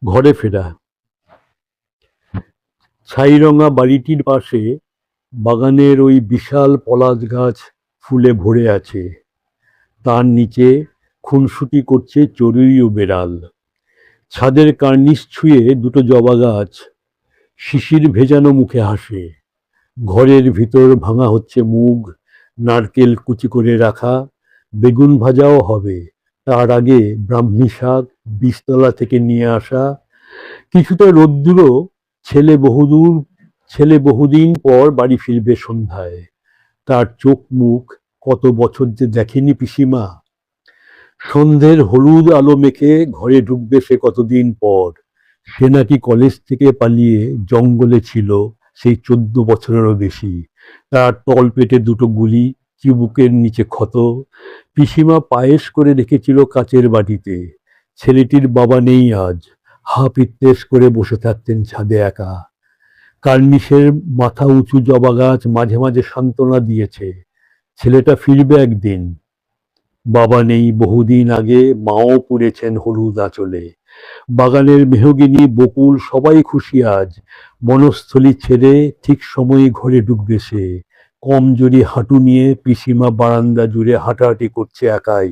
ঘরে ফেরা। ছাইরঙা বাড়িটির পাশে বাগানের ওই বিশাল পলাশ গাছ ফুলে ভরে আছে। তার নিচে খুনসুটি করছে চড়ুই ও বেড়াল। ছাদের কার্নিশ ছুঁয়ে দুটো জবা গাছ শিশির ভেজানো মুখে হাসে। ঘরের ভিতর ভাঙা হচ্ছে মুগ, নারকেল কুচি করে রাখা, বেগুন ভাজাও হবে। তার আগে ব্রাহ্মী শাক বীজতলা থেকে নিয়ে আসা। কিছুটা রোদ্দুরও। ছেলে বহুদূর ছেলে বহুদিন পর বাড়ি ফিরবে সন্ধ্যায়। তার চোখ মুখ কত বছর যে দেখেনি পিসিমা। সন্ধ্যের হলুদ আলো মেখে ঘরে ঢুকবে সে কতদিন পর। সে নাকি কলেজ থেকে পালিয়ে জঙ্গলে ছিল সেই 14 বছরেরও বেশি। তার তলপেটে দুটো গুলি, চিবুকের নিচে ক্ষত। পিসিমা পায়েস করে রেখেছিল কাচের বাটিতে। ছেলেটির বাবা নেই আজ। হা পিত্তেস করে বসে থাকতেন ছাদে একা। কার্নিশের মাথা উঁচু জবা গাছ মাঝে মাঝে সান্ত্বনা দিয়েছে, ছেলেটা ফিরবে একদিন। বাবা নেই বহুদিন আগে, মাও পড়েছেন হলুদ আঁচলে। বাগানের মেহগিনি বকুল সবাই খুশি আজ। বনস্থলী ছেড়ে ঠিক সময়ে ঘরে ঢুকবে সে। কমজোরি হাঁটু নিয়ে পিসিমা বারান্দা জুড়ে হাঁটাহাঁটি করছে একাই।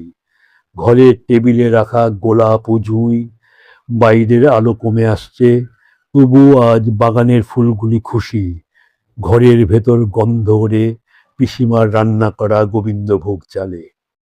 ঘরের টেবিলে রাখা গোলাপ ও জুঁই। বাইরের আলো কমে আসছে, তবুও আজ বাগানের ফুলগুলি খুশি। ঘরের ভেতর গন্ধ ওড়ে পিসিমার রান্না করা গোবিন্দভোগ চালে।